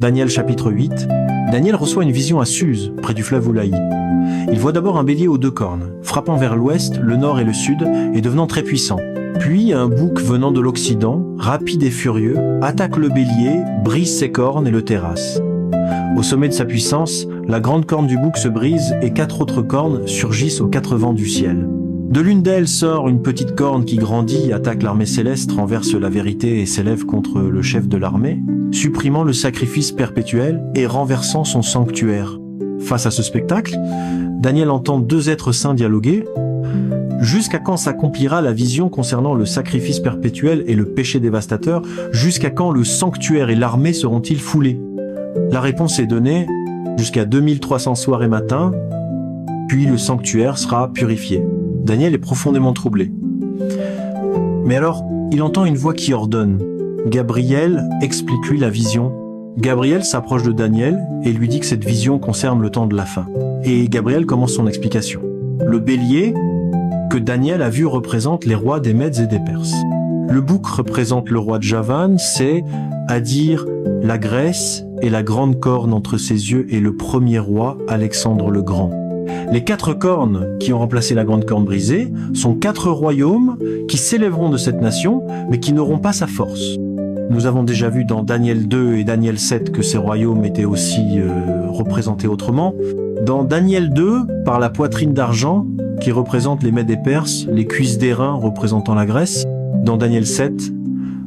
Daniel chapitre 8, Daniel reçoit une vision à Suse, près du fleuve Oulaï. Il voit d'abord un bélier aux deux cornes, frappant vers l'ouest, le nord et le sud, et devenant très puissant. Puis un bouc venant de l'Occident, rapide et furieux, attaque le bélier, brise ses cornes et le terrasse. Au sommet de sa puissance, la grande corne du bouc se brise et 4 autres cornes surgissent aux 4 vents du ciel. De l'une d'elles sort une petite corne qui grandit, attaque l'armée céleste, renverse la vérité et s'élève contre le chef de l'armée, supprimant le sacrifice perpétuel et renversant son sanctuaire. Face à ce spectacle, Daniel entend 2 êtres saints dialoguer. Jusqu'à quand s'accomplira la vision concernant le sacrifice perpétuel et le péché dévastateur? Jusqu'à quand le sanctuaire et l'armée seront-ils foulés? La réponse est donnée jusqu'à 2300 soirs et matins, puis le sanctuaire sera purifié. Daniel est profondément troublé. Mais alors, il entend une voix qui ordonne. Gabriel explique-lui la vision. Gabriel s'approche de Daniel et lui dit que cette vision concerne le temps de la fin. Et Gabriel commence son explication. Le bélier que Daniel a vu représente les rois des Mèdes et des Perses. Le bouc représente le roi de Javan, c'est à dire la Grèce et la grande corne entre ses yeux est le premier roi, Alexandre le Grand. Les 4 cornes qui ont remplacé la grande corne brisée sont 4 royaumes qui s'élèveront de cette nation, mais qui n'auront pas sa force. Nous avons déjà vu dans Daniel 2 et Daniel 7 que ces royaumes étaient aussi représentés autrement. Dans Daniel 2, par la poitrine d'argent, qui représente les Mèdes et Perses, les cuisses d'airain représentant la Grèce. Dans Daniel 7,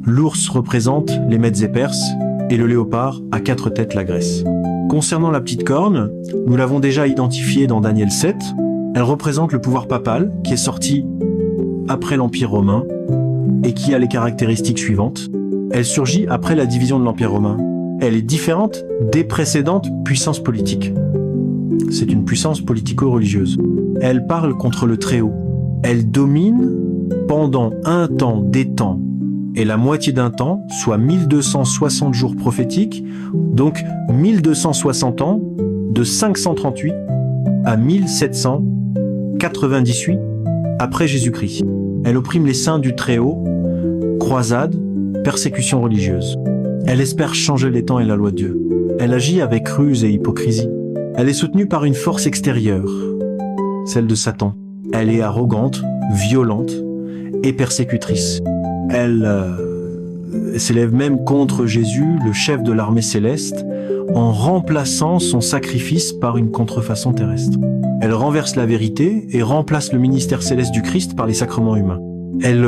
l'ours représente les Mèdes et Perses, et le léopard à 4 têtes la Grèce. Concernant la petite corne, nous l'avons déjà identifiée dans Daniel 7. Elle représente le pouvoir papal qui est sorti après l'Empire romain et qui a les caractéristiques suivantes. Elle surgit après la division de l'Empire romain. Elle est différente des précédentes puissances politiques. C'est une puissance politico-religieuse. Elle parle contre le Très-Haut. Elle domine pendant un temps des temps et la moitié d'un temps, soit 1260 jours prophétiques, donc 1260 ans, de 538 à 1798 après Jésus-Christ. Elle opprime les saints du Très-Haut, croisades, persécutions religieuses. Elle espère changer les temps et la loi de Dieu. Elle agit avec ruse et hypocrisie. Elle est soutenue par une force extérieure, celle de Satan. Elle est arrogante, violente et persécutrice. Elle s'élève même contre Jésus, le chef de l'armée céleste, en remplaçant son sacrifice par une contrefaçon terrestre. Elle renverse la vérité et remplace le ministère céleste du Christ par les sacrements humains. Elle